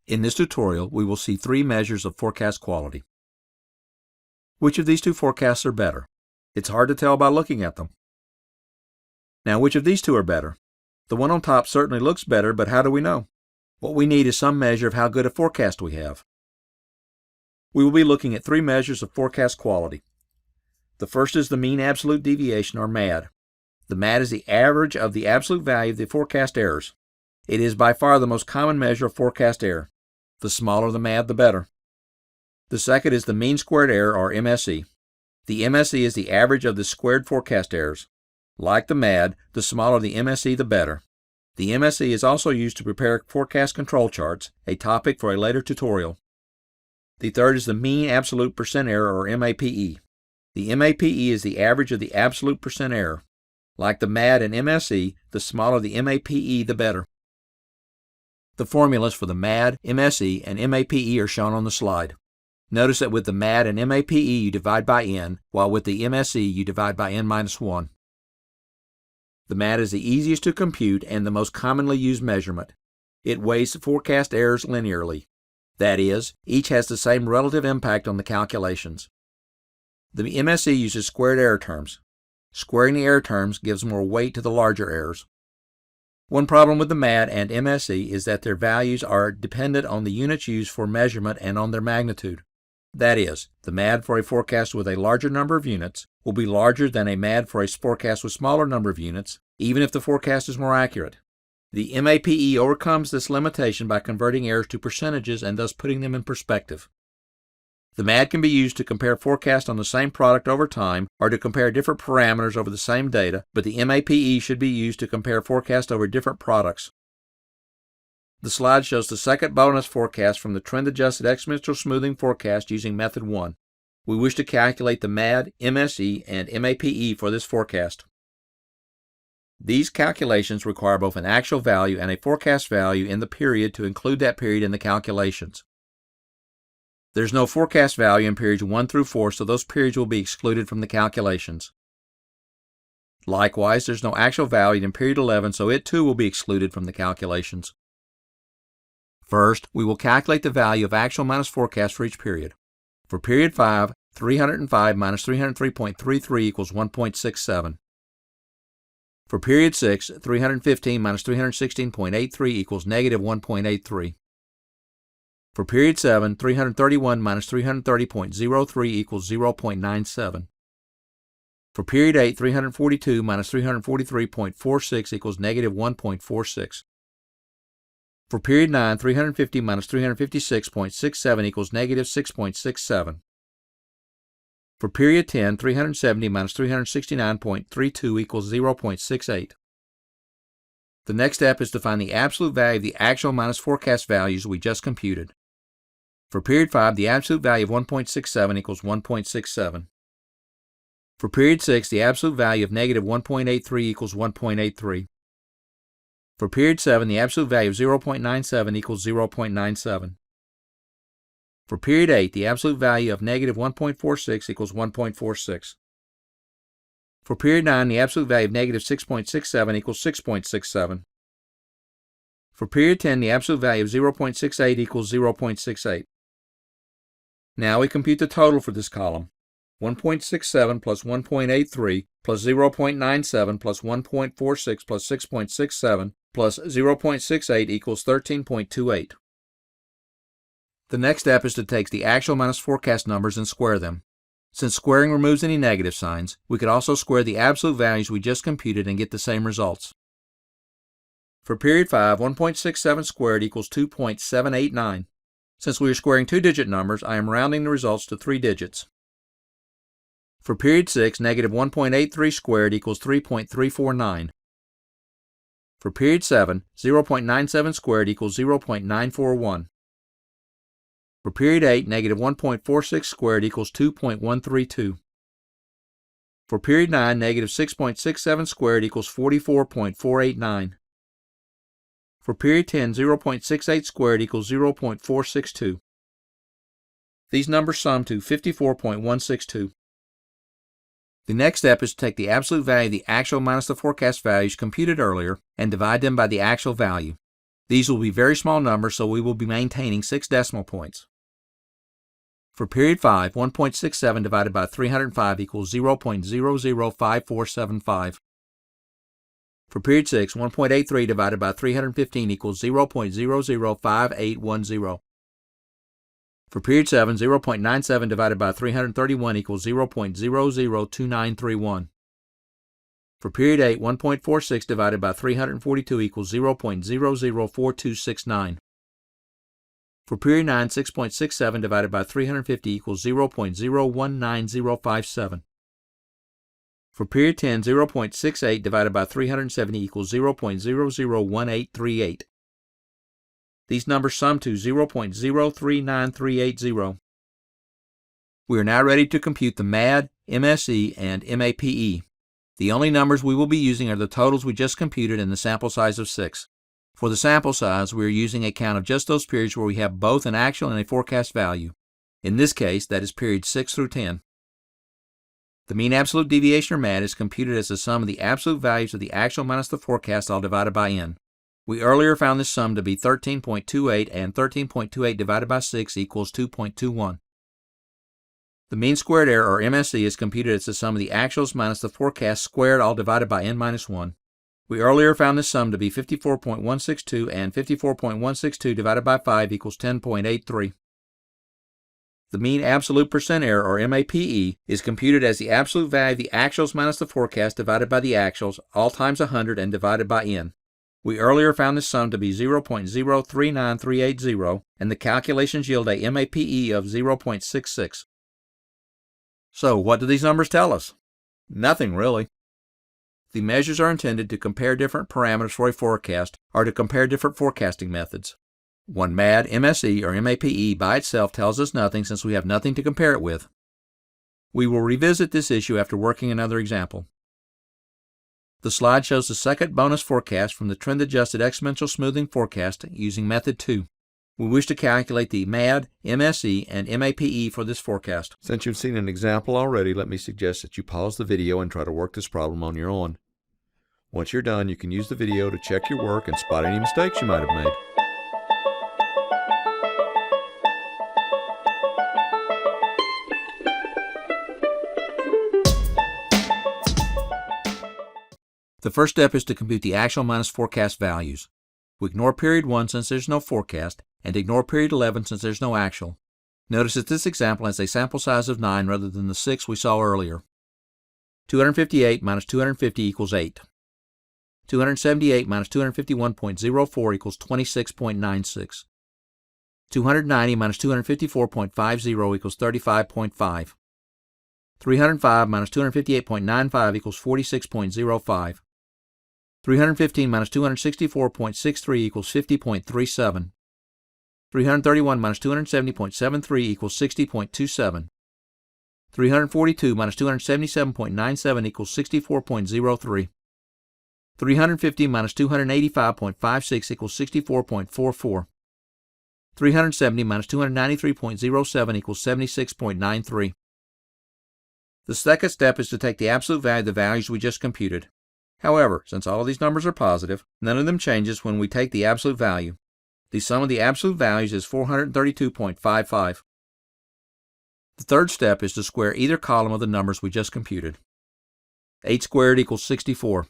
In this tutorial, we will see three measures of forecast quality. Which of these two forecasts are better? It's hard to tell by looking at them. Now, which of these two are better? The one on top certainly looks better, but how do we know? What we need is some measure of how good a forecast we have. We will be looking at three measures of forecast quality. The first is the mean absolute deviation, or MAD. The MAD is the average of the absolute value of the forecast errors. It is by far the most common measure of forecast error. The smaller the MAD, the better. The second is the mean squared error, or MSE. The MSE is the average of the squared forecast errors. Like the MAD, the smaller the MSE, the better. The MSE is also used to prepare forecast control charts, a topic for a later tutorial. The third is the mean absolute percent error, or MAPE. The MAPE is the average of the absolute percent error. Like the MAD and MSE, the smaller the MAPE, the better. The formulas for the MAD, MSE, and MAPE are shown on the slide. Notice that with the MAD and MAPE you divide by n, while with the MSE you divide by n-1. The MAD is the easiest to compute and the most commonly used measurement. It weighs forecast errors linearly. That is, each has the same relative impact on the calculations. The MSE uses squared error terms. Squaring the error terms gives more weight to the larger errors. One problem with the MAD and MSE is that their values are dependent on the units used for measurement and on their magnitude. That is, the MAD for a forecast with a larger number of units will be larger than a MAD for a forecast with smaller number of units, even if the forecast is more accurate. The MAPE overcomes this limitation by converting errors to percentages and thus putting them in perspective. The MAD can be used to compare forecasts on the same product over time or to compare different parameters over the same data, but the MAPE should be used to compare forecasts over different products. The slide shows the second bonus forecast from the trend-adjusted exponential smoothing forecast using method 1. We wish to calculate the MAD, MSE, and MAPE for this forecast. These calculations require both an actual value and a forecast value in the period to include that period in the calculations. There's no forecast value in periods 1 through 4, so those periods will be excluded from the calculations. Likewise, there's no actual value in period 11, so it too will be excluded from the calculations. First, we will calculate the value of actual minus forecast for each period. For period 5, 305 minus 303.33 equals 1.67. For period 6, 315 minus 316.83 equals negative 1.83. For period 7, 331 minus 330.03 equals 0.97. For period 8, 342 minus 343.46 equals negative 1.46. For period 9, 350 minus 356.67 equals negative 6.67. For period 10, 370 minus 369.32 equals 0.68. The next step is to find the absolute value of the actual minus forecast values we just computed. For period 5, the absolute value of 1.67 equals 1.67. For period 6, the absolute value of negative 1.83 equals 1.83. For period 7, the absolute value of 0.97 equals 0.97. For period 8, the absolute value of negative 1.46 equals 1.46. For period 9, the absolute value of negative 6.67 equals 6.67. For period 10, the absolute value of 0.68 equals 0.68. Now we compute the total for this column. 1.67 plus 1.83 plus 0.97 plus 1.46 plus 6.67 plus 0.68 equals 13.28. The next step is to take the actual minus forecast numbers and square them. Since squaring removes any negative signs, we could also square the absolute values we just computed and get the same results. For period 5, 1.67 squared equals 2.789. Since we are squaring two-digit numbers, I am rounding the results to 3 digits. For period 6, negative 1.83 squared equals 3.349. For period 7, 0.97 squared equals 0.941. For period 8, negative 1.46 squared equals 2.132. For period 9, negative 6.67 squared equals 44.489. For period 10, 0.68 squared equals 0.462. These numbers sum to 54.162. The next step is to take the absolute value of the actual minus the forecast values computed earlier and divide them by the actual value. These will be very small numbers, so we will be maintaining 6 decimal points. For period 5, 1.67 divided by 305 equals 0.005475. For period 6, 1.83 divided by 315 equals 0.005810. For period 7, 0.97 divided by 331 equals 0.002931. For period 8, 1.46 divided by 342 equals 0.004269. For period 9, 6.67 divided by 350 equals 0.019057. For period 10, 0.68 divided by 370 equals 0.001838. These numbers sum to 0.039380. We are now ready to compute the MAD, MSE, and MAPE. The only numbers we will be using are the totals we just computed and the sample size of 6. For the sample size, we are using a count of just those periods where we have both an actual and a forecast value. In this case, that is periods 6 through 10. The mean absolute deviation, or MAD, is computed as the sum of the absolute values of the actual minus the forecast all divided by n. We earlier found this sum to be 13.28, and 13.28 divided by 6 equals 2.21. The mean squared error, or MSE, is computed as the sum of the actuals minus the forecast squared all divided by n minus 1. We earlier found this sum to be 54.162, and 54.162 divided by 5 equals 10.83. The mean absolute percent error, or MAPE, is computed as the absolute value of the actuals minus the forecast divided by the actuals, all times 100 and divided by n. We earlier found this sum to be 0.039380, and the calculations yield a MAPE of 0.66. So, what do these numbers tell us? Nothing, really. The measures are intended to compare different parameters for a forecast or to compare different forecasting methods. One MAD, MSE, or MAPE by itself tells us nothing since we have nothing to compare it with. We will revisit this issue after working another example. The slide shows the second bonus forecast from the trend-adjusted exponential smoothing forecast using method 2. We wish to calculate the MAD, MSE, and MAPE for this forecast. Since you've seen an example already, let me suggest that you pause the video and try to work this problem on your own. Once you're done, you can use the video to check your work and spot any mistakes you might have made. The first step is to compute the actual minus forecast values. We ignore period 1 since there's no forecast, and ignore period 11 since there's no actual. Notice that this example has a sample size of 9 rather than the 6 we saw earlier. 258 minus 250 equals 8. 278 minus 251.04 equals 26.96. 290 minus 254.50 equals 35.5. 305 minus 258.95 equals 46.05. 315 minus 264.63 equals 50.37. 331 minus 270.73 equals 60.27. 342 minus 277.97 equals 64.03. 350 minus 285.56 equals 64.44. 370 minus 293.07 equals 76.93. The second step is to take the absolute value of the values we just computed. However, since all of these numbers are positive, none of them changes when we take the absolute value. The sum of the absolute values is 432.55. The third step is to square either column of the numbers we just computed. 8 squared equals 64.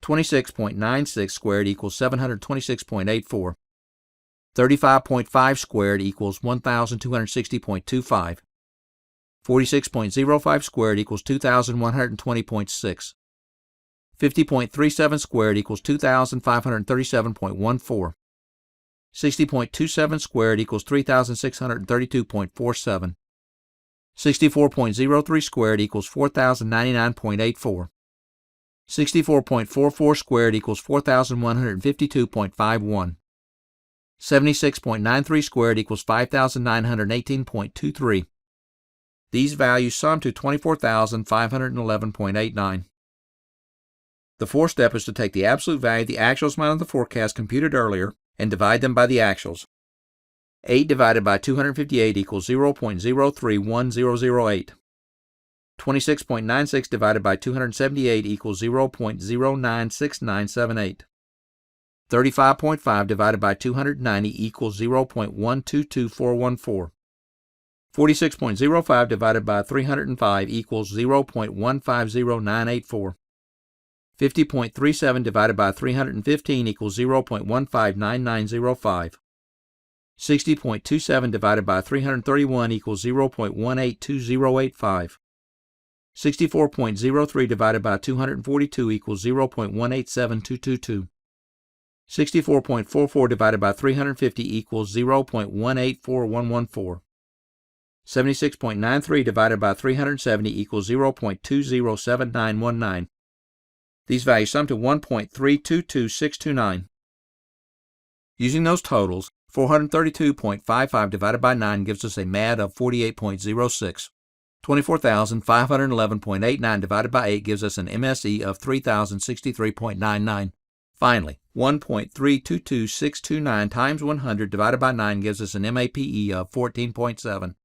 26.96 squared equals 726.84. 35.5 squared equals 1260.25. 46.05 squared equals 2120.6. 50.37 squared equals 2537.14. 60.27 squared equals 3632.47. 64.03 squared equals 4099.84. 64.44 squared equals 4152.51. 76.93 squared equals 5918.23. These values sum to 24,511.89. The fourth step is to take the absolute value of the actuals minus the forecast computed earlier and divide them by the actuals. 8 divided by 258 equals 0.031008. 26.96 divided by 278 equals 0.096978. 35.5 divided by 290 equals 0.122414. 46.05 divided by 305 equals 0.150984. 50.37 divided by 315 equals 0.159905. 60.27 divided by 331 equals 0.182085. 64.03 divided by 242 equals 0.187222. 64.44 divided by 350 equals 0.184114. 76.93 divided by 370 equals 0.207919. These values sum to 1.322629. Using those totals, 432.55 divided by 9 gives us a MAD of 48.06. 24,511.89 divided by 8 gives us an MSE of 3,063.99. Finally, 1.322629 times 100 divided by 9 gives us an MAPE of 14.7.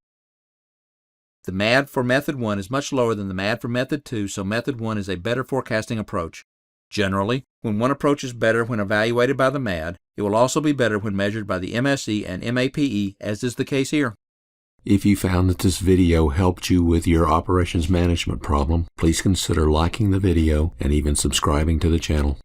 The MAD for Method 1 is much lower than the MAD for Method 2, so Method 1 is a better forecasting approach. Generally, when one approach is better when evaluated by the MAD, it will also be better when measured by the MSE and MAPE, as is the case here. If you found that this video helped you with your operations management problem, please consider liking the video and even subscribing to the channel.